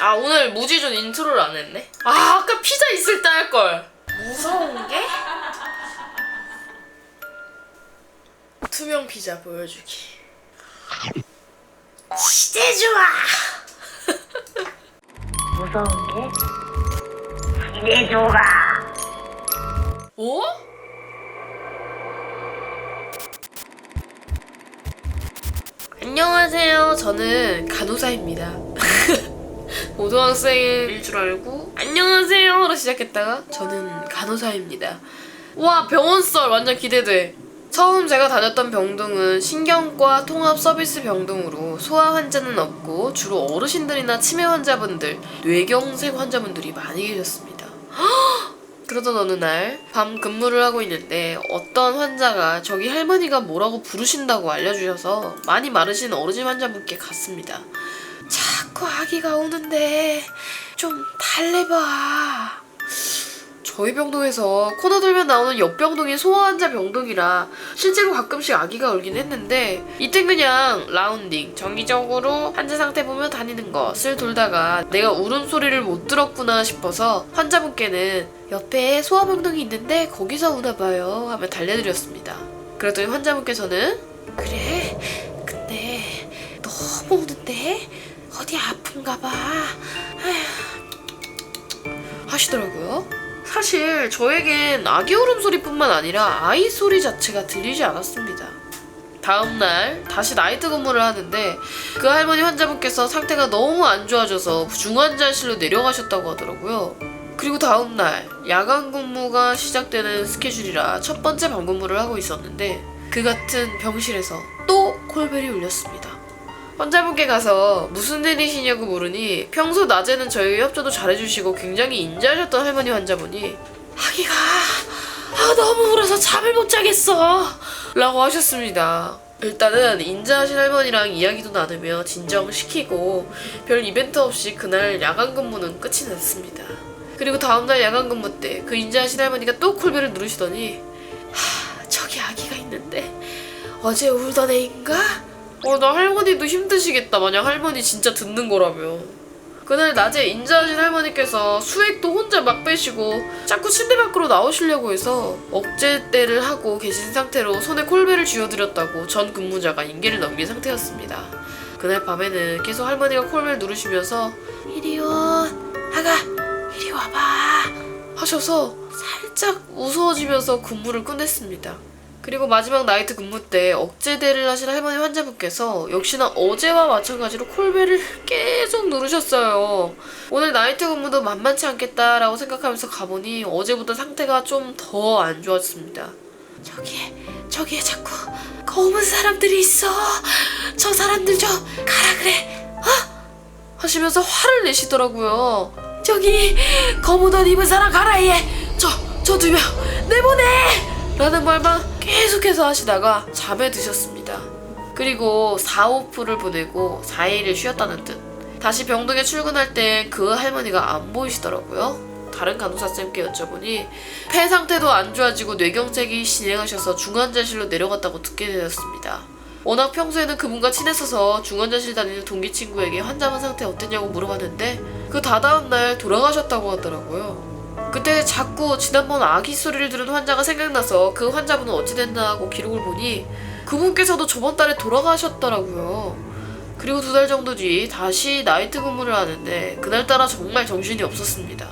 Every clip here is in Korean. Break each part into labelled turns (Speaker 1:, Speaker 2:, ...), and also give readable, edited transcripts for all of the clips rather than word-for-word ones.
Speaker 1: 아, 오늘 무지준 인트로를 안 했네? 아, 아까 피자 있을 때 할걸. 무서운 게? 투명 피자 보여주기. 시대 좋아!
Speaker 2: 무서운 게 시대 좋아.
Speaker 1: 오? 안녕하세요. 저는 간호사입니다. 고등학생일 줄 알고 안녕하세요로 시작했다가 저는 간호사입니다. 와, 병원썰 완전 기대돼. 처음 제가 다녔던 병동은 신경과 통합 서비스 병동으로 소아 환자는 없고 주로 어르신들이나 치매 환자분들, 뇌경색 환자분들이 많이 계셨습니다. 그러던 어느 날 밤 근무를 하고 있는데 어떤 환자가 저기 할머니가 뭐라고 부르신다고 알려주셔서 많이 마르신 어르신 환자분께 갔습니다. 자꾸 아기가 우는데 좀 달래봐. 저희 병동에서 코너 돌면 나오는 옆 병동이 소아 환자 병동이라 실제로 가끔씩 아기가 울긴 했는데 이땐 그냥 라운딩, 정기적으로 환자 상태 보며 다니는 것을 돌다가 내가 울음소리를 못 들었구나 싶어서 환자분께는 옆에 소아 병동이 있는데 거기서 우나봐요 하며 달래드렸습니다. 그랬더니 환자분께서는 그래? 근데 너무 우는데? 어디 아픈가 봐 하시더라고요. 사실 저에겐 아기 울음소리뿐만 아니라 아이 소리 자체가 들리지 않았습니다. 다음날 다시 나이트 근무를 하는데 그 할머니 환자분께서 상태가 너무 안 좋아져서 중환자실로 내려가셨다고 하더라고요. 그리고 다음날 야간 근무가 시작되는 스케줄이라 첫 번째 밤 근무를 하고 있었는데 그 같은 병실에서 또 콜벨이 울렸습니다. 환자분께 가서 무슨 일이시냐고 물으니 평소 낮에는 저희 협조도 잘해주시고 굉장히 인자하셨던 할머니 환자분이 아기가 너무 울어서 잠을 못 자겠어 라고 하셨습니다. 일단은 인자하신 할머니랑 이야기도 나누며 진정시키고 별 이벤트 없이 그날 야간 근무는 끝이 났습니다. 그리고 다음날 야간 근무 때 그 인자하신 할머니가 또 콜벨을 누르시더니 저기 아기가 있는데 어제 울던 애인가? 나 할머니도 힘드시겠다. 만약 할머니 진짜 듣는 거라면. 그날 낮에 인자하신 할머니께서 수액도 혼자 막 빼시고 자꾸 침대 밖으로 나오시려고 해서 억제대를 하고 계신 상태로 손에 콜벨을 쥐어드렸다고 전 근무자가 인계를 넘긴 상태였습니다. 그날 밤에는 계속 할머니가 콜벨 누르시면서 이리 와 아가 이리 와봐 하셔서 살짝 무서워지면서 근무를 끝냈습니다. 그리고 마지막 나이트 근무 때 억제대를 하신 할머니 환자분께서 역시나 어제와 마찬가지로 콜벨을 계속 누르셨어요. 오늘 나이트 근무도 만만치 않겠다라고 생각하면서 가보니 어제보다 상태가 좀 더 안 좋았습니다. 저기에 자꾸 검은 사람들이 있어. 저 사람들 좀 가라 그래. 하시면서 화를 내시더라고요. 저기 검은 옷 입은 사람 가라 얘. 저 2명 내보내! 라는 말만 계속해서 하시다가 잠에 드셨습니다. 그리고 4오프를 보내고 4일을 쉬었다는 듯 다시 병동에 출근할 때 그 할머니가 안 보이시더라고요. 다른 간호사쌤께 여쭤보니 폐 상태도 안 좋아지고 뇌경색이 진행하셔서 중환자실로 내려갔다고 듣게 되었습니다. 워낙 평소에는 그분과 친했어서 중환자실 다니는 동기 친구에게 환자분 상태 어땠냐고 물어봤는데 그 다다음 날 돌아가셨다고 하더라고요. 그때 자꾸 지난번 아기 소리를 들은 환자가 생각나서 그 환자분은 어찌 됐나 하고 기록을 보니 그분께서도 저번 달에 돌아가셨더라고요. 그리고 2달 정도 뒤 다시 나이트 근무를 하는데 그날따라 정말 정신이 없었습니다.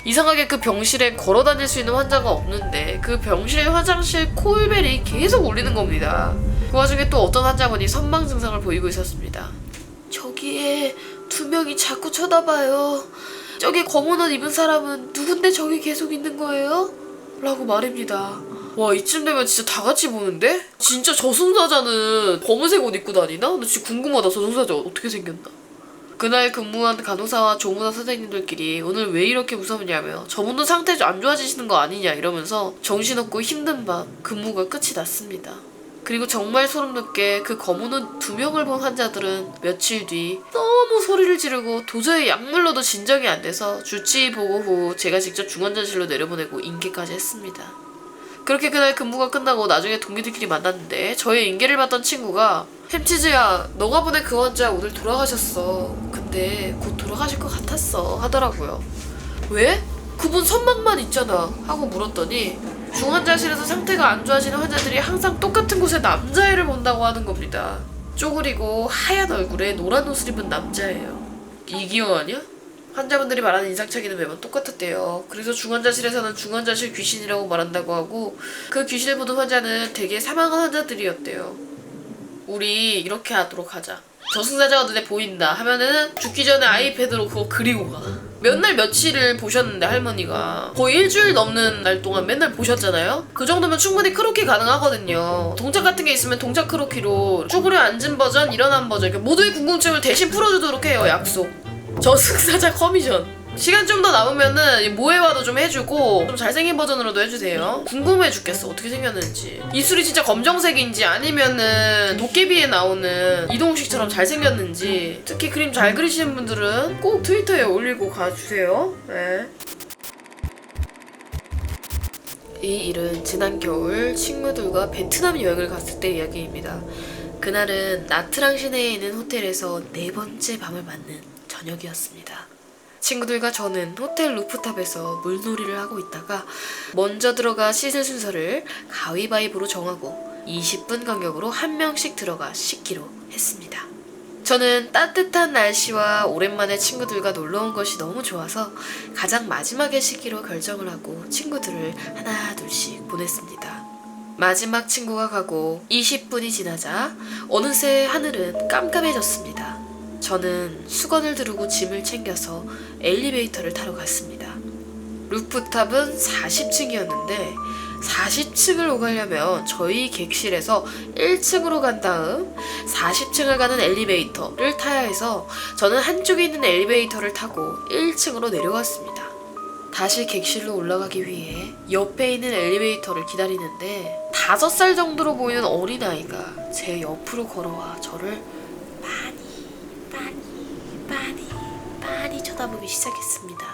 Speaker 1: 이상하게 그 병실에 걸어 다닐 수 있는 환자가 없는데 그 병실의 화장실 콜벨이 계속 울리는 겁니다. 그 와중에 또 어떤 환자분이 선망 증상을 보이고 있었습니다. 저기에 2명이 자꾸 쳐다봐요. 저기 검은 옷 입은 사람은 누군데 저기 계속 있는 거예요? 라고 말입니다. 와, 이쯤 되면 진짜 다 같이 보는데? 진짜 저승사자는 검은색 옷 입고 다니나? 나 진짜 궁금하다. 저승사자 어떻게 생겼나? 그날 근무한 간호사와 조무사 선생님들끼리 오늘 왜 이렇게 무섭냐며 저분도 상태 안 좋아지시는 거 아니냐 이러면서 정신없고 힘든 밤 근무가 끝이 났습니다. 그리고 정말 소름돋게 그 검은 옷 2명을 본 환자들은 며칠 뒤 너무 소리를 지르고 도저히 약물로도 진정이 안 돼서 주치 보고 후 제가 직접 중환자실로 내려보내고 인계까지 했습니다. 그렇게 그날 근무가 끝나고 나중에 동기들끼리 만났는데 저의 인계를 받던 친구가 햄치즈야, 너가 보낸 그 환자 오늘 돌아가셨어. 근데 곧 돌아가실 것 같았어 하더라고요. 왜? 그분 선망만 있잖아 하고 물었더니 중환자실에서 상태가 안 좋아지는 환자들이 항상 똑같은 곳에 남자애를 본다고 하는 겁니다. 쪼그리고 하얀 얼굴에 노란 옷을 입은 남자예요. 이기영 아니야? 환자분들이 말하는 인상착의는 매번 똑같았대요. 그래서 중환자실에서는 중환자실 귀신이라고 말한다고 하고 그 귀신을 보는 환자는 대개 사망한 환자들이었대요. 우리 이렇게 하도록 하자. 저승사자가 눈에 보인다 하면은 죽기 전에 아이패드로 그거 그리고 가. 몇 날 며칠을 보셨는데 할머니가 거의 일주일 넘는 날 동안 맨날 보셨잖아요? 그 정도면 충분히 크로키 가능하거든요. 동작 같은 게 있으면 동작 크로키로 쭈그려 앉은 버전, 일어난 버전, 그러니까 모두의 궁금증을 대신 풀어주도록 해요. 약속. 저승사자 커미션. 시간 좀 더 남으면은 모해화도 좀 해주고 좀 잘생긴 버전으로도 해주세요. 궁금해 죽겠어. 어떻게 생겼는지. 입술이 진짜 검정색인지 아니면은 도깨비에 나오는 이동욱식처럼 잘생겼는지. 특히 그림 잘 그리시는 분들은 꼭 트위터에 올리고 가주세요. 네. 이 일은 지난 겨울 친구들과 베트남 여행을 갔을 때 이야기입니다. 그날은 나트랑 시내에 있는 호텔에서 4번째 밤을 맞는 저녁이었습니다. 친구들과 저는 호텔 루프탑에서 물놀이를 하고 있다가 먼저 들어가 씻을 순서를 가위바위보로 정하고 20분 간격으로 한 명씩 들어가 씻기로 했습니다. 저는 따뜻한 날씨와 오랜만에 친구들과 놀러온 것이 너무 좋아서 가장 마지막에 씻기로 결정을 하고 친구들을 하나 둘씩 보냈습니다. 마지막 친구가 가고 20분이 지나자 어느새 하늘은 깜깜해졌습니다. 저는 수건을 두르고 짐을 챙겨서 엘리베이터를 타러 갔습니다. 루프탑은 40층이었는데 40층을 오가려면 저희 객실에서 1층으로 간 다음 40층을 가는 엘리베이터를 타야 해서 저는 한쪽에 있는 엘리베이터를 타고 1층으로 내려왔습니다. 다시 객실로 올라가기 위해 옆에 있는 엘리베이터를 기다리는데 5살 정도로 보이는 어린아이가 제 옆으로 걸어와 저를 많이 쳐다보기 시작했습니다.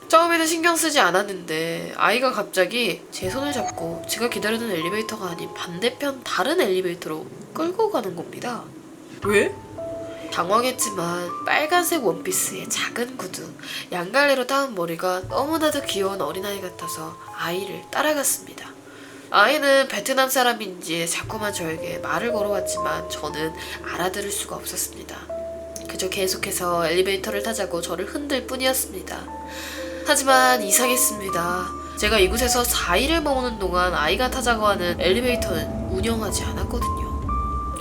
Speaker 1: 처음에는 신경 쓰지 않았는데 아이가 갑자기 제 손을 잡고 제가 기다리던 엘리베이터가 아닌 반대편 다른 엘리베이터로 끌고 가는 겁니다. 왜? 당황했지만 빨간색 원피스에 작은 구두, 양갈래로 따은 머리가 너무나도 귀여운 어린아이 같아서 아이를 따라갔습니다. 아이는 베트남 사람인지 자꾸만 저에게 말을 걸어왔지만 저는 알아들을 수가 없었습니다. 그저 계속해서 엘리베이터를 타자고 저를 흔들 뿐이었습니다. 하지만 이상했습니다. 제가 이곳에서 4일을 머무는 동안 아이가 타자고 하는 엘리베이터는 운영하지 않았거든요.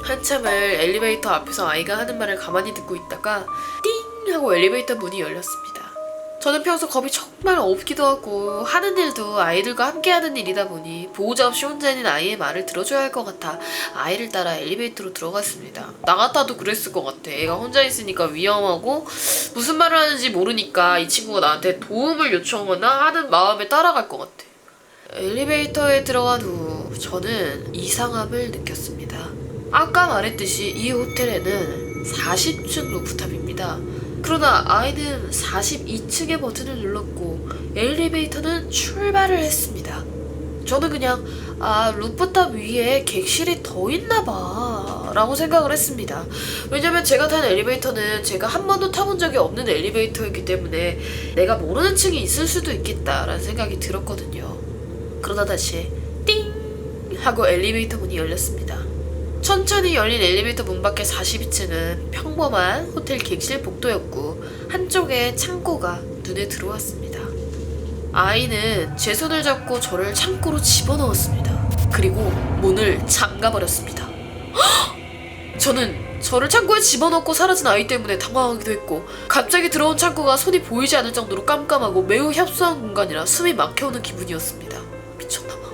Speaker 1: 한참을 엘리베이터 앞에서 아이가 하는 말을 가만히 듣고 있다가 띵 하고 엘리베이터 문이 열렸습니다. 저는 평소 겁이 정말 없기도 하고 하는 일도 아이들과 함께 하는 일이다 보니 보호자 없이 혼자 있는 아이의 말을 들어줘야 할 것 같아 아이를 따라 엘리베이터로 들어갔습니다. 나 같아도 그랬을 것 같아. 애가 혼자 있으니까 위험하고 무슨 말을 하는지 모르니까 이 친구가 나한테 도움을 요청하거나 하는 마음에 따라갈 것 같아. 엘리베이터에 들어간 후 저는 이상함을 느꼈습니다. 아까 말했듯이 이 호텔에는 40층 루프탑입니다. 그러나 아이는 42층의 버튼을 눌렀고 엘리베이터는 출발을 했습니다. 저는 그냥 루프탑 위에 객실이 더 있나봐 라고 생각을 했습니다. 왜냐면 제가 탄 엘리베이터는 제가 한 번도 타본 적이 없는 엘리베이터였기 때문에 내가 모르는 층이 있을 수도 있겠다라는 생각이 들었거든요. 그러다 다시 띵 하고 엘리베이터 문이 열렸습니다. 천천히 열린 엘리베이터 문 밖의 42층은 평범한 호텔 객실 복도였고 한쪽에 창고가 눈에 들어왔습니다. 아이는 제 손을 잡고 저를 창고로 집어넣었습니다. 그리고 문을 잠가버렸습니다. 저는 저를 창고에 집어넣고 사라진 아이 때문에 당황하기도 했고 갑자기 들어온 창고가 손이 보이지 않을 정도로 깜깜하고 매우 협소한 공간이라 숨이 막혀오는 기분이었습니다. 미쳤나봐.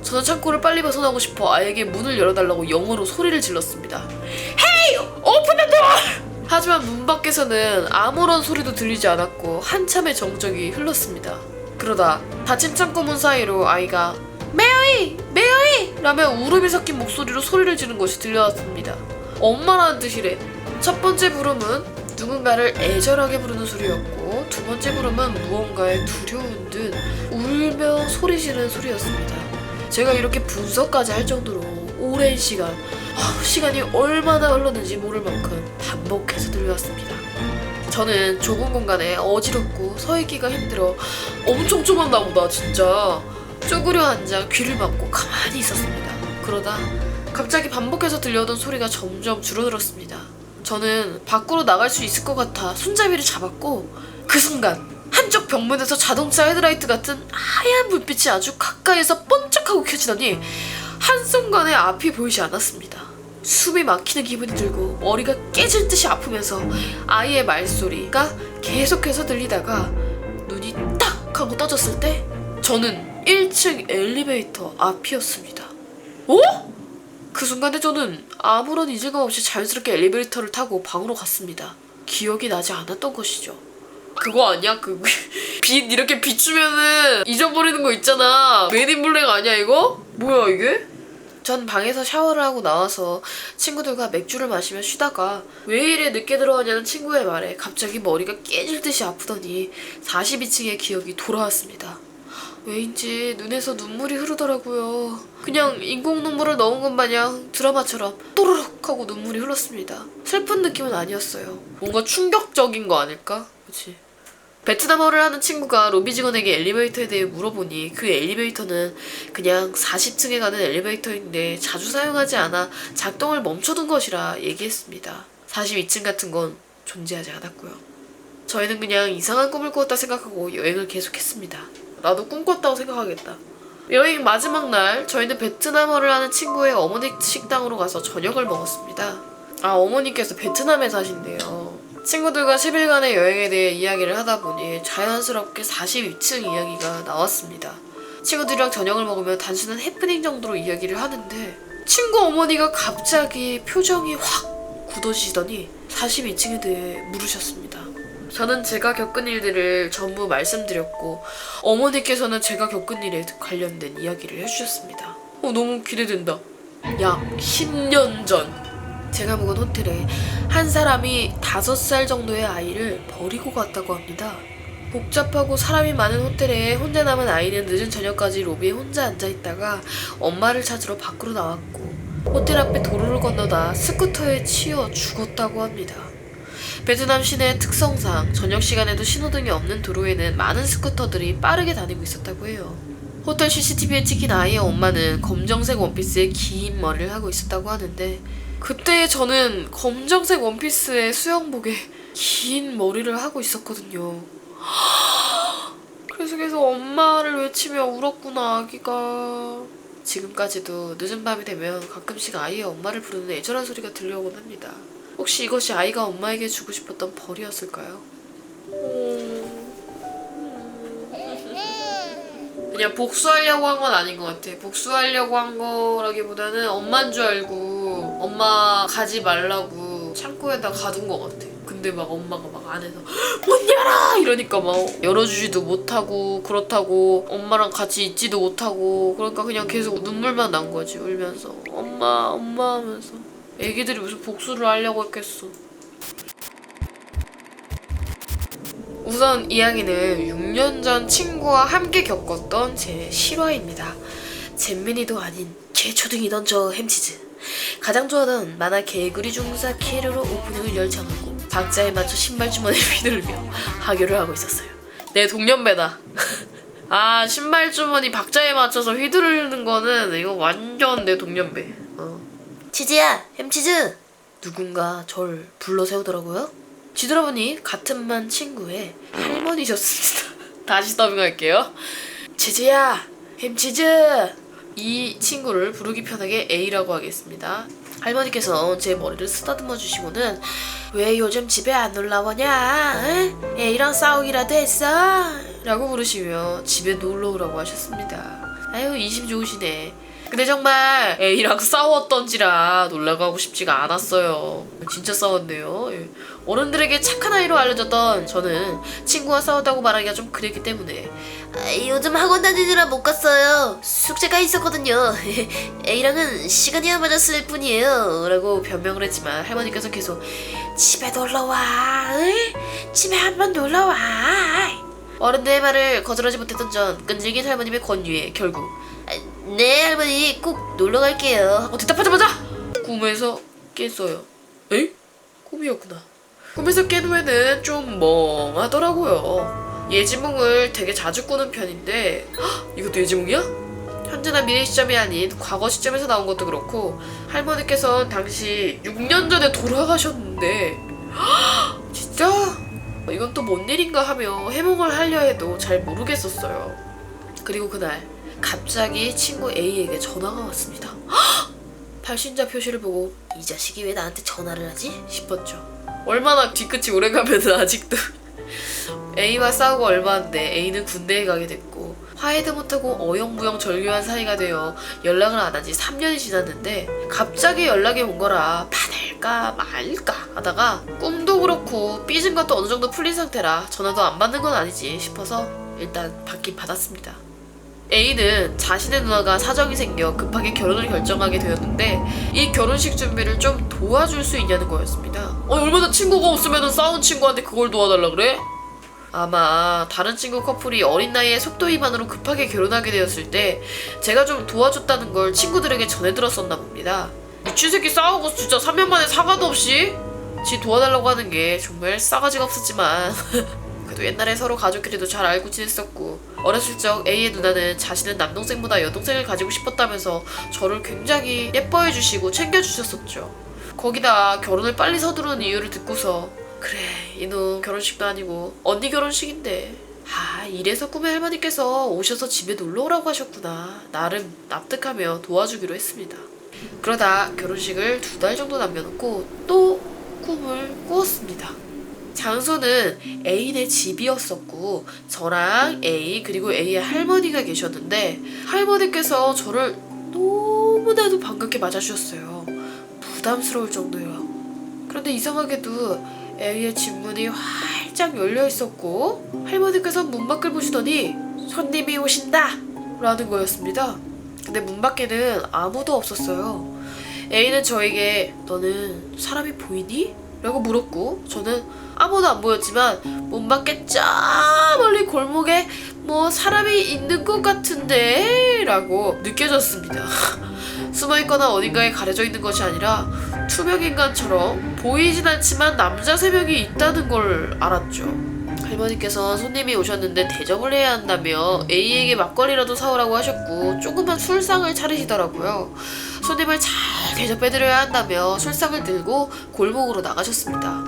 Speaker 1: 저는 창고를 빨리 벗어나고 싶어 아이에게 문을 열어달라고 영어로 소리를 질렀습니다. Hey! Open the door! 하지만 문 밖에서는 아무런 소리도 들리지 않았고 한참의 정적이 흘렀습니다. 그러다 닫힌 창고 문 사이로 아이가 메어이! 메어이! 라며 울음이 섞인 목소리로 소리를 지르는 것이 들려왔습니다. 엄마라는 뜻이래. 첫 번째 부름은 누군가를 애절하게 부르는 소리였고 두 번째 부름은 무언가에 두려운 듯 울며 소리 지르는 소리였습니다. 제가 이렇게 분석까지 할 정도로 오랜 시간, 시간이 얼마나 흘렀는지 모를 만큼 반복해서 들려왔습니다. 저는 좁은 공간에 어지럽고 서 있기가 힘들어 엄청 좁았나 보다 진짜. 쪼그려 앉아 귀를 막고 가만히 있었습니다. 그러다 갑자기 반복해서 들려오던 소리가 점점 줄어들었습니다. 저는 밖으로 나갈 수 있을 것 같아 손잡이를 잡았고, 그 순간 한쪽 벽면에서 자동차 헤드라이트 같은 하얀 불빛이 아주 가까이서 번쩍하고 켜지더니 한순간에 앞이 보이지 않았습니다. 숨이 막히는 기분이 들고 머리가 깨질 듯이 아프면서 아이의 말소리가 계속해서 들리다가 눈이 딱 하고 떠졌을 때 저는 1층 엘리베이터 앞이었습니다. 어? 그 순간에 저는 아무런 이질감 없이 자연스럽게 엘리베이터를 타고 방으로 갔습니다. 기억이 나지 않았던 것이죠. 그거 아니야? 빛 이렇게 비추면은 잊어버리는 거 있잖아. 메인인블랙 아니야 이거? 뭐야 이게? 전 방에서 샤워를 하고 나와서 친구들과 맥주를 마시며 쉬다가 왜 이래 늦게 들어왔냐는 친구의 말에 갑자기 머리가 깨질 듯이 아프더니 42층의 기억이 돌아왔습니다. 왜인지 눈에서 눈물이 흐르더라고요. 그냥 인공 눈물을 넣은 것 마냥 드라마처럼 또르륵 하고 눈물이 흘렀습니다. 슬픈 느낌은 아니었어요. 뭔가 충격적인 거 아닐까? 그치? 베트남어를 하는 친구가 로비 직원에게 엘리베이터에 대해 물어보니 그 엘리베이터는 그냥 40층에 가는 엘리베이터인데 자주 사용하지 않아 작동을 멈춰둔 것이라 얘기했습니다. 42층 같은 건 존재하지 않았고요. 저희는 그냥 이상한 꿈을 꿨다 생각하고 여행을 계속했습니다. 나도 꿈 꿨다고 생각하겠다. 여행 마지막 날 저희는 베트남어를 하는 친구의 어머니 식당으로 가서 저녁을 먹었습니다. 어머니께서 베트남에 사신대요. 친구들과 10일간의 여행에 대해 이야기를 하다 보니 자연스럽게 42층 이야기가 나왔습니다. 친구들이랑 저녁을 먹으며 단순한 해프닝 정도로 이야기를 하는데 친구 어머니가 갑자기 표정이 확 굳어지더니 42층에 대해 물으셨습니다. 저는 제가 겪은 일들을 전부 말씀드렸고 어머니께서는 제가 겪은 일에 관련된 이야기를 해주셨습니다. 너무 기대된다. 약 10년 전 제가 묵은 호텔에 한 사람이 5살 정도의 아이를 버리고 갔다고 합니다. 복잡하고 사람이 많은 호텔에 혼자 남은 아이는 늦은 저녁까지 로비에 혼자 앉아있다가 엄마를 찾으러 밖으로 나왔고 호텔 앞에 도로를 건너다 스쿠터에 치여 죽었다고 합니다. 베트남 시내 특성상 저녁 시간에도 신호등이 없는 도로에는 많은 스쿠터들이 빠르게 다니고 있었다고 해요. 호텔 CCTV에 찍힌 아이의 엄마는 검정색 원피스에 긴 머리를 하고 있었다고 하는데 그때 저는 검정색 원피스에 수영복에 긴 머리를 하고 있었거든요. 그래서 계속 엄마를 외치며 울었구나 아기가. 지금까지도 늦은 밤이 되면 가끔씩 아이의 엄마를 부르는 애절한 소리가 들려오곤 합니다. 혹시 이것이 아이가 엄마에게 주고 싶었던 벌이었을까요? 그냥 복수하려고 한 건 아닌 것 같아. 복수하려고 한 거라기보다는 엄마인 줄 알고 엄마 가지 말라고 창고에다 가둔 것 같아. 근데 막 엄마가 막 안에서 문 열어! 이러니까 막 열어주지도 못하고 그렇다고 엄마랑 같이 있지도 못하고 그러니까 그냥 계속 눈물만 난 거지. 울면서 엄마 엄마 하면서. 애기들이 무슨 복수를 하려고 했겠어. 우선 이야기는 6년 전 친구와 함께 겪었던 제 실화입니다. 잼민이도 아닌 개초등이던 저 햄치즈. 가장 좋아하던 만화 개구리 중사 키르로 오프닝을 열창하고 박자에 맞춰 신발 주머니를 휘두르며 하교를 하고 있었어요. 내 동년배다. 신발 주머니 박자에 맞춰서 휘두르는 거는 이거 완전 내 동년배. 치즈야, 햄치즈! 누군가 절 불러 세우더라고요. 뒤돌아보니 같은 반 친구의 할머니셨습니다. 다시 더빙할게요. 치즈야, 햄치즈! 이 친구를 부르기 편하게 A라고 하겠습니다. 할머니께서 제 머리를 쓰다듬어 주시고는 왜 요즘 집에 안 놀러오냐? 응? A랑 싸우기라도 했어? 라고 부르시며 집에 놀러오라고 하셨습니다. 아유, 인심 좋으시네. 근데 정말 A랑 싸웠던지라 놀러가고 싶지가 않았어요. 진짜 싸웠네요. 어른들에게 착한 아이로 알려졌던 저는 친구와 싸웠다고 말하기가 좀 그랬기 때문에 요즘 학원 다니느라 못 갔어요. 숙제가 있었거든요. A랑은 시간이 안 맞았을 뿐이에요. 라고 변명을 했지만 할머니께서 계속 집에 놀러와. 응? 집에 한번 놀러와. 어른들의 말을 거절하지 못했던 전 끈질긴 할머님의 권유에 결국 네 할머니 꼭 놀러 갈게요 하고 대답하자마자 꿈에서 깼어요. 에이? 꿈이었구나. 꿈에서 깬 후에는 좀 멍하더라고요. 예지몽을 되게 자주 꾸는 편인데 이것도 예지몽이야? 현재나 미래 시점이 아닌 과거 시점에서 나온 것도 그렇고 할머니께서는 당시 6년 전에 돌아가셨는데 진짜? 이건 또 뭔 일인가 하며 해몽을 하려 해도 잘 모르겠었어요. 그리고 그날 갑자기 친구 A에게 전화가 왔습니다. 발신자 표시를 보고 이 자식이 왜 나한테 전화를 하지? 싶었죠. 얼마나 뒤끝이 오래가면 아직도 A와 싸우고 얼마인데 A는 군대에 가게 됐고 화해도 못하고 어영부영 절교한 사이가 되어 연락을 안 한 지 3년이 지났는데 갑자기 연락이 온 거라 받을까 말까 하다가 꿈도 그렇고 삐진 것도 어느 정도 풀린 상태라 전화도 안 받는 건 아니지 싶어서 일단 받긴 받았습니다. A는 자신의 누나가 사정이 생겨 급하게 결혼을 결정하게 되었는데 이 결혼식 준비를 좀 도와줄 수 있냐는 거였습니다. 얼마나 친구가 없으면 싸운 친구한테 그걸 도와달라 그래? 아마 다른 친구 커플이 어린 나이에 속도 위반으로 급하게 결혼하게 되었을 때 제가 좀 도와줬다는 걸 친구들에게 전해 들었었나 봅니다. 미친 새끼 싸우고 진짜 3년 만에 사과도 없이 지 도와달라고 하는 게 정말 싸가지가 없었지만 그래도 옛날에 서로 가족끼리도 잘 알고 지냈었고 어렸을 적 A의 누나는 자신은 남동생보다 여동생을 가지고 싶었다면서 저를 굉장히 예뻐해 주시고 챙겨주셨었죠. 거기다 결혼을 빨리 서두르는 이유를 듣고서 그래 이놈 결혼식도 아니고 언니 결혼식인데 이래서 꿈의 할머니께서 오셔서 집에 놀러오라고 하셨구나 나름 납득하며 도와주기로 했습니다. 그러다 결혼식을 2달 정도 남겨놓고 또 꿈을 꾸었습니다. 장소는 A네 집이었었고 저랑 A 그리고 A의 할머니가 계셨는데 할머니께서 저를 너무나도 반갑게 맞아주셨어요. 부담스러울 정도요. 그런데 이상하게도 A의 집 문이 활짝 열려있었고 할머니께서 문 밖을 보시더니 손님이 오신다! 라는 거였습니다. 근데 문 밖에는 아무도 없었어요. A는 저에게 너는 사람이 보이니? 라고 물었고 저는 아무도 안 보였지만 문 밖에 저 멀리 골목에 뭐 사람이 있는 것 같은데? 라고 느껴졌습니다. 숨어있거나 어딘가에 가려져 있는 것이 아니라 투명인간처럼 보이진 않지만 남자 3명이 있다는 걸 알았죠. 할머니께서 손님이 오셨는데 대접을 해야 한다며 A에게 막걸리라도 사오라고 하셨고 조그만 술상을 차리시더라고요. 손님을 잘 대접해드려야 한다며 술상을 들고 골목으로 나가셨습니다.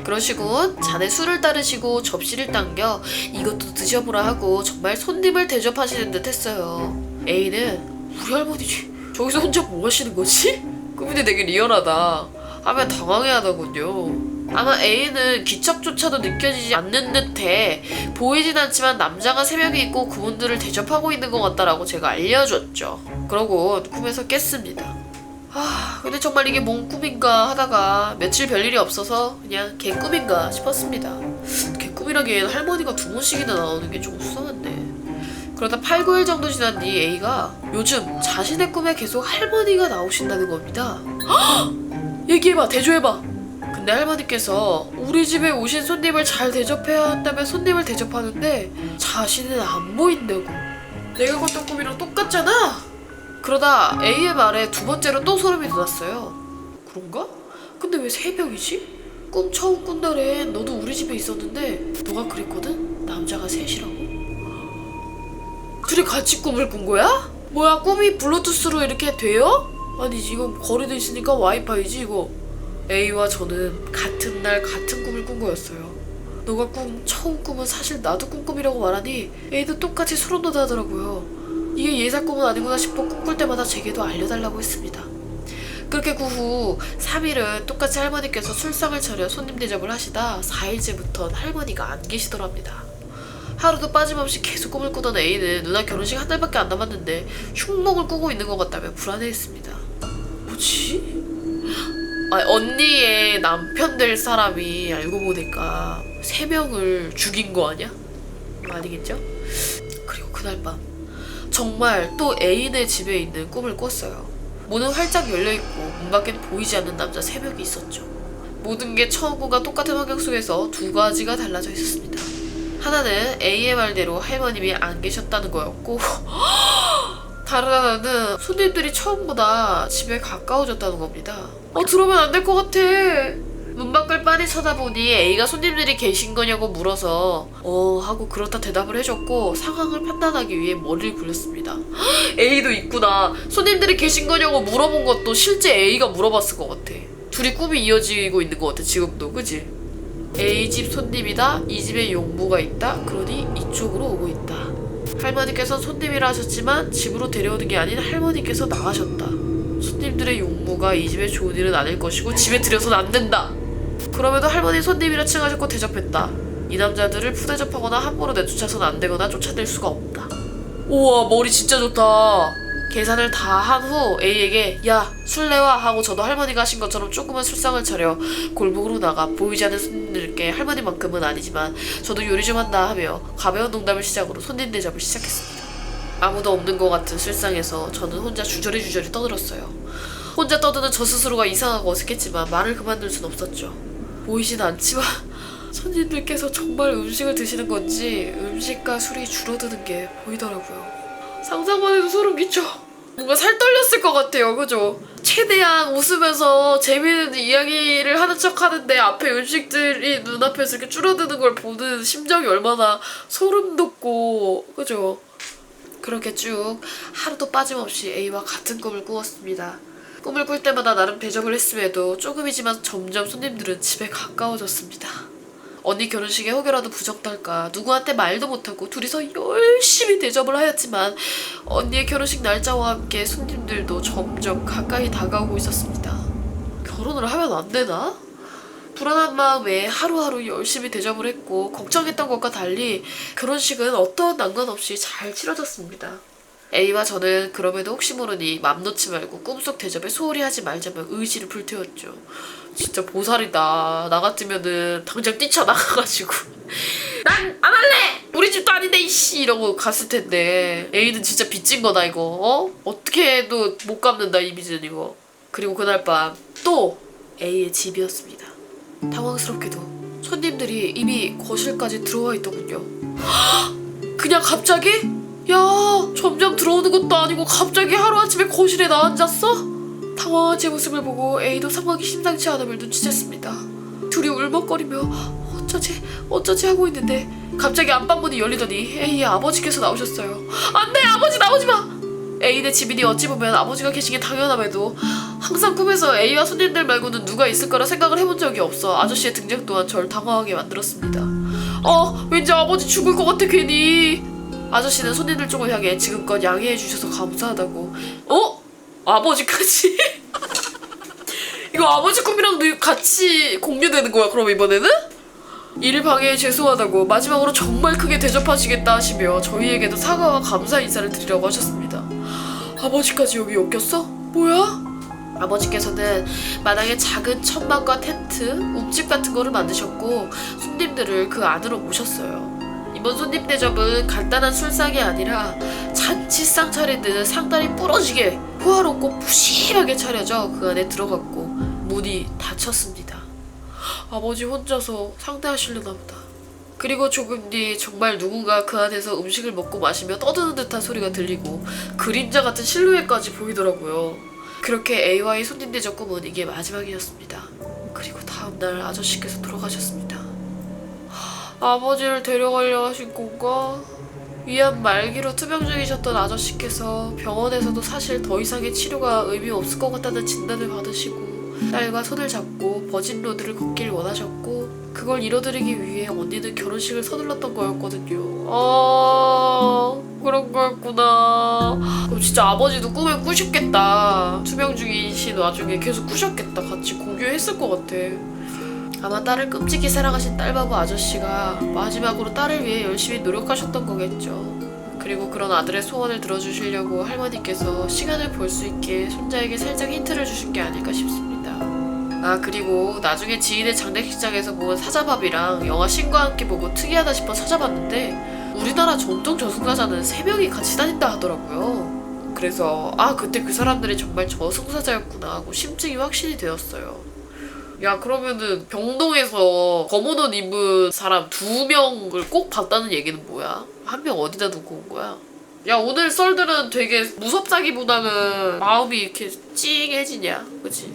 Speaker 1: 그러시곤 잔에 술을 따르시고 접시를 당겨 이것도 드셔보라 하고 정말 손님을 대접하시는 듯 했어요. A는 우리 할머니지 저기서 혼자 뭐 하시는 거지? 꿈인데 되게 리얼하다 하면 당황해야 하더군요. 아마 A는 기척조차도 느껴지지 않는 듯해 보이진 않지만 남자가 3명이 있고 그분들을 대접하고 있는 것 같다라고 제가 알려줬죠. 그러고 꿈에서 깼습니다. 근데 정말 이게 뭔 꿈인가 하다가 며칠 별일이 없어서 그냥 개꿈인가 싶었습니다. 개꿈이라기엔 할머니가 2번씩이나 나오는 게 조금 수상한데. 그러다 8, 9일 정도 지난 뒤 A가 요즘 자신의 꿈에 계속 할머니가 나오신다는 겁니다. 얘기해봐, 대조해봐. 근데 할머니께서 우리 집에 오신 손님을 잘 대접해야 한다며 손님을 대접하는데 자신은 안 보인다고. 내가 꿨던 꿈이랑 똑같잖아? 그러다 A의 말에 2번째로 또 소름이 돋았어요. 그런가? 근데 왜 3명이지? 꿈 처음 꾼 날엔 너도 우리 집에 있었는데 너가 그랬거든? 남자가 3이라고? 둘이 같이 꿈을 꾼 거야? 뭐야 꿈이 블루투스로 이렇게 돼요? 아니지 이건 거리도 있으니까 와이파이지 이거. A와 저는 같은 날 같은 꿈을 꾼 거였어요. 너가 처음 꿈은 사실 나도 꿈이라고 말하니 A도 똑같이 소름 돋아하더라고요. 이게 예사 꿈은 아니구나 싶어 꿈꿀 때마다 제게도 알려달라고 했습니다. 그렇게 그 후 3일은 똑같이 할머니께서 술상을 차려 손님 대접을 하시다 4일째부턴 할머니가 안 계시더랍니다. 하루도 빠짐없이 계속 꿈을 꾸던 A는 누나 결혼식 한 달밖에 안 남았는데 흉몽을 꾸고 있는 것 같다며 불안해했습니다. 뭐지? 언니의 남편 될 사람이 알고 보니까 3명을 죽인 거 아니야? 아니겠죠? 그리고 그날 밤 정말 또 애인의 집에 있는 꿈을 꿨어요. 문은 활짝 열려있고 문 밖엔 보이지 않는 남자 3명이 있었죠. 모든 게 처음과 똑같은 환경 속에서 2가지가 달라져 있었습니다. 하나는 A의 말대로 할머님이 안 계셨다는 거였고 다른 하나는 손님들이 처음보다 집에 가까워졌다는 겁니다. 들어오면 안 될 것 같아. 문 밖을 빤히 쳐다보니 A가 손님들이 계신 거냐고 물어서 하고 그렇다 대답을 해줬고 상황을 판단하기 위해 머리를 굴렸습니다. A도 있구나. 손님들이 계신 거냐고 물어본 것도 실제 A가 물어봤을 것 같아. 둘이 꿈이 이어지고 있는 것 같아 지금도. 그지? A 집 손님이다. 이 집에 용무가 있다. 그러니 이쪽으로 오고 있다. 할머니께서 손님이라 하셨지만 집으로 데려오는 게 아닌 할머니께서 나가셨다. 손님들의 용무가 이 집에 좋은 일은 아닐 것이고 집에 들여서는 안 된다. 그럼에도 할머니 손님이라 칭하셨고 대접했다. 이 남자들을 푸대접하거나 함부로 내쫓아서는 안 되거나 쫓아낼 수가 없다. 우와, 머리 진짜 좋다. 계산을 다 한 후 A에게 야 술래와 하고 저도 할머니가 하신 것처럼 조그만 술상을 차려 골목으로 나가 보이지 않는 손님들께 할머니만큼은 아니지만 저도 요리 좀 한다 하며 가벼운 농담을 시작으로 손님 대접을 시작했습니다. 아무도 없는 것 같은 술상에서 저는 혼자 주저리 떠들었어요. 혼자 떠드는 저 스스로가 이상하고 어색했지만 말을 그만둘 순 없었죠. 보이진 않지만 손님들께서 정말 음식을 드시는 건지 음식과 술이 줄어드는 게 보이더라고요. 상상만 해도 소름 끼쳐. 뭔가 살 떨렸을 것 같아요. 그죠? 최대한 웃으면서 재미있는 이야기를 하는 척 하는데 앞에 음식들이 눈앞에서 이렇게 줄어드는 걸 보는 심정이 얼마나 소름 돋고, 그죠? 그렇게 쭉 하루도 빠짐없이 A와 같은 꿈을 꾸었습니다. 꿈을 꿀 때마다 나름 대접을 했음에도 조금이지만 점점 손님들은 집에 가까워졌습니다. 언니 결혼식에 혹여라도 부적달까 누구한테 말도 못하고 둘이서 열심히 대접을 하였지만 언니의 결혼식 날짜와 함께 손님들도 점점 가까이 다가오고 있었습니다. 결혼을 하면 안 되나? 불안한 마음에 하루하루 열심히 대접을 했고 걱정했던 것과 달리 결혼식은 어떠한 난관 없이 잘 치러졌습니다. A와 저는 그럼에도 혹시 모르니 맘 놓지 말고 꿈속 대접에 소홀히 하지 말자며 의지를 불태웠죠. 진짜 보살이다. 나 같으면은 당장 뛰쳐나가가지고 난 안 할래! 우리 집도 아닌데 이씨! 이러고 갔을 텐데 A는 진짜 빚진 거다 이거. 어떻게 해도 못 갚는다 이 빚은 이거. 그리고 그날 밤 또 A의 집이었습니다. 당황스럽게도 손님들이 이미 거실까지 들어와 있더군요. 그냥 갑자기? 야, 점점 들어오는 것도 아니고 갑자기 하루아침에 거실에 나 앉았어? 당황한 제 모습을 보고 A도 상황이 심상치 않음을 눈치챘습니다. 둘이 울먹거리며 어쩌지 하고 있는데 갑자기 안방문이 열리더니 A의 아버지께서 나오셨어요. 안돼, 아버지 나오지 마! A네 집이니 어찌 보면 아버지가 계신 게 당연함에도 항상 꿈에서 A와 손님들 말고는 누가 있을 거라 생각을 해본 적이 없어 아저씨의 등장 또한 절 당황하게 만들었습니다. 왠지 아버지 죽을 것 같아 괜히. 아저씨는 손님들 쪽을 향해 지금껏 양해해 주셔서 감사하다고. 아버지까지? 이거 아버지 꿈이랑도 같이 공유되는 거야 그럼 이번에는? 일 방해에 죄송하다고 마지막으로 정말 크게 대접하시겠다 하시며 저희에게도 사과와 감사 인사를 드리라고 하셨습니다. 아버지까지 여기 엮였어? 뭐야? 아버지께서는 마당에 작은 천막과 텐트, 웁집 같은 거를 만드셨고 손님들을 그 안으로 모셨어요. 이번 손님 대접은 간단한 술상이 아니라 잔치상 차리듯 상다리 부러지게 호화롭고 푸짐하게 차려져 그 안에 들어갔고 문이 닫혔습니다. 아버지 혼자서 상대하시려나 보다. 그리고 조금 뒤 정말 누군가 그 안에서 음식을 먹고 마시며 떠드는 듯한 소리가 들리고 그림자 같은 실루엣까지 보이더라고요. 그렇게 A와의 손님 대접 꿈은 이게 마지막이었습니다. 그리고 다음날 아저씨께서 돌아가셨습니다. 아버지를 데려가려 하신 건가? 위암 말기로 투병 중이셨던 아저씨께서 병원에서도 사실 더 이상의 치료가 의미 없을 것 같다는 진단을 받으시고 딸과 손을 잡고 버진로드를 걷길 원하셨고 그걸 이뤄드리기 위해 언니는 결혼식을 서둘렀던 거였거든요. 그런 거였구나. 그럼 진짜 아버지도 꿈을 꾸셨겠다. 투병 중이신 와중에 계속 꾸셨겠다. 같이 공유했을 것 같아. 아마 딸을 끔찍이 사랑하신 딸바보 아저씨가 마지막으로 딸을 위해 열심히 노력하셨던 거겠죠. 그리고 그런 아들의 소원을 들어주시려고 할머니께서 시간을 볼 수 있게 손자에게 살짝 힌트를 주신 게 아닐까 싶습니다. 그리고 나중에 지인의 장례식장에서 본 사자밥이랑 영화 신과 함께 보고 특이하다 싶어 찾아봤는데 우리나라 전통 저승사자는 3명이 같이 다닌다 하더라고요. 그래서 그때 그 사람들이 정말 저승사자였구나 하고 심증이 확신이 되었어요. 야, 그러면은 병동에서 검은 옷 입은 사람 2명을 꼭 봤다는 얘기는 뭐야? 1명 어디다 두고 온 거야? 야, 오늘 썰들은 되게 무섭다기보다는 마음이 이렇게 찡해지냐, 그치?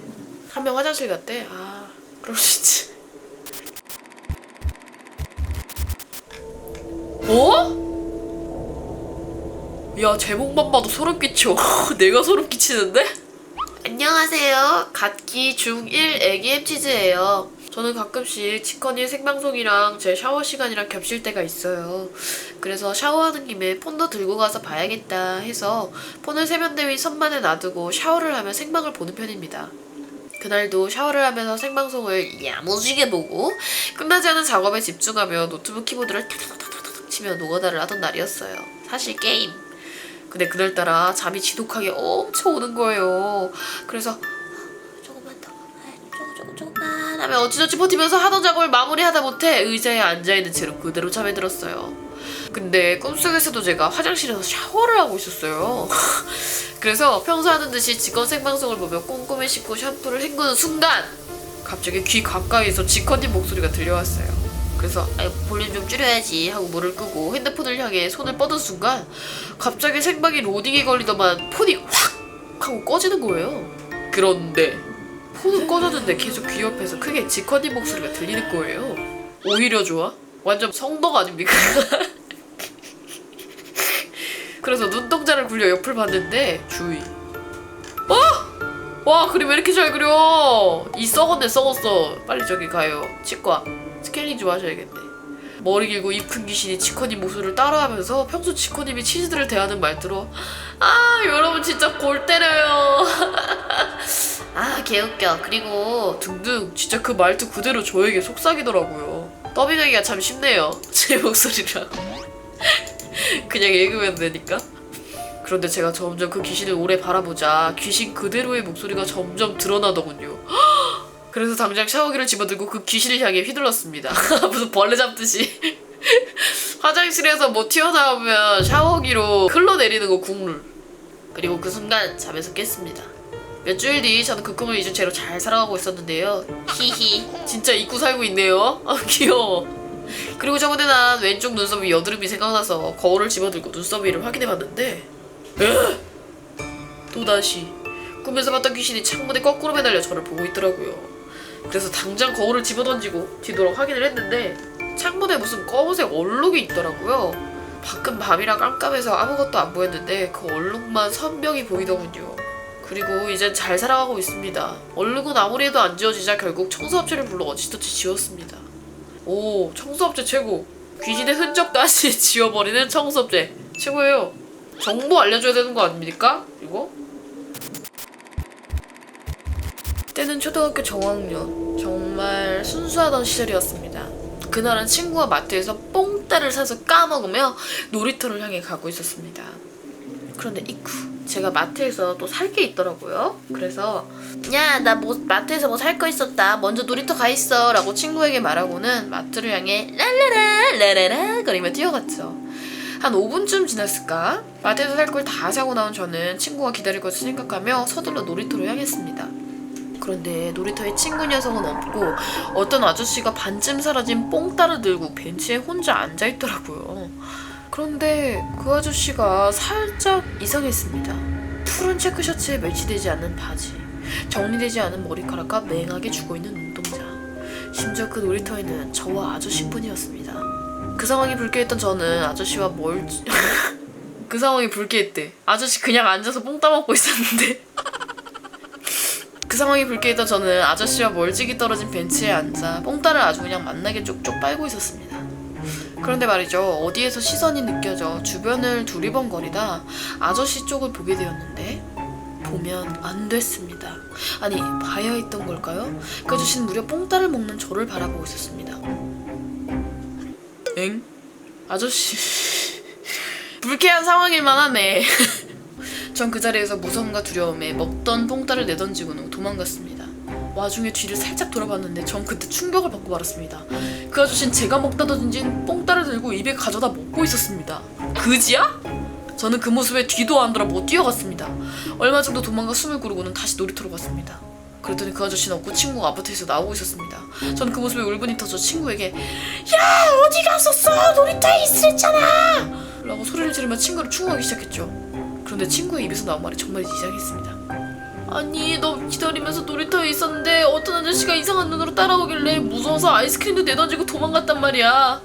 Speaker 1: 한 명 화장실 갔대? 아, 그럴 수 있지. 어? 야, 제목만 봐도 소름 끼쳐. 내가 소름 끼치는데? 안녕하세요. 갓기 중1 애기 햄치즈예요. 저는 가끔씩 치커니 생방송이랑 제 샤워 시간이랑 겹칠 때가 있어요. 그래서 샤워하는 김에 폰도 들고 가서 봐야겠다 해서 폰을 세면대 위 선반에 놔두고 샤워를 하며 생방을 보는 편입니다. 그날도 샤워를 하면서 생방송을 야무지게 보고 끝나지 않은 작업에 집중하며 노트북 키보드를 탁탁탁탁탁 치며 노가다를 하던 날이었어요. 사실 게임. 근데 그날따라 잠이 지독하게 엄청 오는 거예요. 그래서 조금만 하며 어찌저찌 버티면서 하던 작업을 마무리하다 못해 의자에 앉아있는 채로 그대로 잠에 들었어요. 근데 꿈속에서도 제가 화장실에서 샤워를 하고 있었어요. 그래서 평소 하는 듯이 직권 생방송을 보며 꼼꼼히 씻고 샴푸를 헹구는 순간 갑자기 귀 가까이서 지커님 목소리가 들려왔어요. 그래서 볼륨 좀 줄여야지 하고 물을 끄고 핸드폰을 향해 손을 뻗은 순간 갑자기 생방이 로딩이 걸리더만 폰이 확 하고 꺼지는 거예요. 그런데 폰은 꺼졌는데 계속 귀 옆에서 크게 지커님 목소리가 들리는 거예요. 오히려 좋아? 완전 성덕 아닙니까? 그래서 눈동자를 굴려 옆을 봤는데 주의. 와, 그림 왜 이렇게 잘 그려? 이 썩었네, 썩었어. 빨리 저기 가요. 치과 스케일링 좀 하셔야겠네. 머리 길고 입 큰 귀신이 치커님 모습을 따라하면서 평소 치커님이 치즈들을 대하는 말투로 아, 여러분 진짜 골 때려요. 아, 개웃겨. 그리고 등등 진짜 그 말투 그대로 저에게 속삭이더라고요. 더빙하기가 참 쉽네요. 제 목소리랑. 그냥 읽으면 되니까. 그런데 제가 점점 그 귀신을 오래 바라보자 귀신 그대로의 목소리가 점점 드러나더군요. 그래서 당장 샤워기를 집어들고 그 귀신을 향해 휘둘렀습니다. 무슨 벌레 잡듯이. 화장실에서 뭐 튀어나오면 샤워기로 흘러내리는 거 국룰. 그리고 그 순간 잠에서 깼습니다. 몇 주일 뒤 저는 그 꿈을 잊은 채로 잘 살아가고 있었는데요. 히히, 진짜 잊고 살고 있네요. 아, 귀여워. 그리고 저번에 난 왼쪽 눈썹 위 여드름이 생각나서 거울을 집어들고 눈썹 위를 확인해봤는데 또다시 꿈에서 봤던 귀신이 창문에 거꾸로 매달려 저를 보고 있더라고요. 그래서 당장 거울을 집어던지고 뒤돌아 확인을 했는데 창문에 무슨 검은색 얼룩이 있더라고요. 밖은 밤이라 깜깜해서 아무것도 안 보였는데 그 얼룩만 선명히 보이더군요. 그리고 이젠 잘 살아가고 있습니다. 얼룩은 아무리 해도 안 지워지자 결국 청소업체를 불러 어찌저찌 지웠습니다. 오, 청소업체 최고. 귀신의 흔적까지 지워버리는 청소업체 최고예요. 정보 알려줘야 되는 거 아닙니까? 이거? 때는 초등학교 저학년. 정말 순수하던 시절이었습니다. 그날은 친구와 마트에서 뽕따를 사서 까먹으며 놀이터를 향해 가고 있었습니다. 그런데 이쿠, 제가 마트에서 또 살 게 있더라고요. 그래서 야, 나 마트에서 뭐 살 거 있었다. 먼저 놀이터 가 있어 라고 친구에게 말하고는 마트를 향해 랄라라 라라라 거리며 뛰어갔죠. 한 5분쯤 지났을까? 마트에서 살 걸 다 사고 나온 저는 친구가 기다릴 것을 생각하며 서둘러 놀이터로 향했습니다. 그런데 놀이터에 친구 녀석은 없고 어떤 아저씨가 반쯤 사라진 뽕따를 들고 벤치에 혼자 앉아있더라고요. 그런데 그 아저씨가 살짝 이상했습니다. 푸른 체크 셔츠에 매치되지 않는 바지, 정리되지 않은 머리카락과 맹하게 죽어있는 눈동자. 심지어 그 놀이터에는 저와 아저씨뿐이었습니다. 그 상황이 불쾌했던 저는 아저씨와 그 상황이 불쾌했대. 아저씨 그냥 앉아서 뽕 따먹고 있었는데 그 상황이 불쾌했던 저는 아저씨와 멀찍이 떨어진 벤치에 앉아 뽕따를 아주 그냥 맛나게 쪽쪽 빨고 있었습니다. 그런데 말이죠. 어디에서 시선이 느껴져 주변을 두리번거리다 아저씨 쪽을 보게 되었는데 보면 안 됐습니다. 아니, 봐야 했던 걸까요? 그 아저씨는 무려 뽕따를 먹는 저를 바라보고 있었습니다. 엥? 아저씨 불쾌한 상황일만 하네. 전 그 자리에서 무서움과 두려움에 먹던 뽕따를 내던지고는 도망갔습니다. 와중에 뒤를 살짝 돌아봤는데 전 그때 충격을 받고 말았습니다. 그 아저씨는 제가 먹다 던진 뽕따를 들고 입에 가져다 먹고 있었습니다. 그지야? 저는 그 모습에 뒤도 안 돌아보고 뛰어갔습니다. 얼마 정도 도망가 숨을 고르고는 다시 놀이터로 갔습니다. 그랬더니 그 아저씨는 없고 친구가 아파트에서 나오고 있었습니다. 전 그 모습에 울분이 터져 친구에게 야, 어디 갔었어? 놀이터에 있었잖아! 라고 소리를 지르며 친구를 충고하기 시작했죠. 그런데 친구의 입에서 나온 말이 정말 이상했습니다. 아니 너 기다리면서 놀이터에 있었는데 어떤 아저씨가 이상한 눈으로 따라오길래 무서워서 아이스크림도 내던지고 도망갔단 말이야.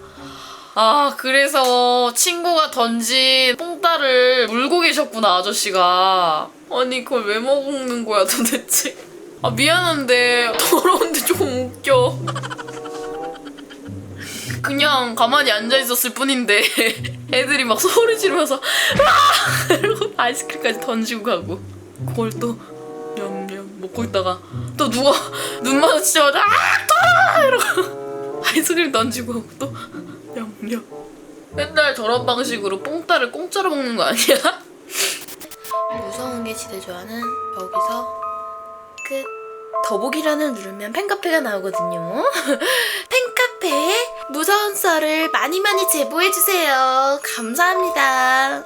Speaker 1: 아 그래서 친구가 던진 뽕따를 물고 계셨구나 아저씨가. 아니 그걸 왜 먹는 거야 도대체. 아 미안한데 더러운데 조금 웃겨. 그냥 가만히 앉아있었을 뿐인데 애들이 막 소리 지르면서 아! 이러고 아이스크림까지 던지고 가고 그걸 또 냠냠 먹고 있다가 또 누가 눈 마주치자마자 아! 더러워! 이러고 아이스크림 던지고 하고 또 냠냠. 맨날 저런 방식으로 뽕따를 공짜로 먹는 거 아니야? 무서운 게 지대조화는 여기서 끝. 더보기란을 누르면 팬카페가 나오거든요. 팬카페에 무서운 썰을 많이 제보해주세요. 감사합니다.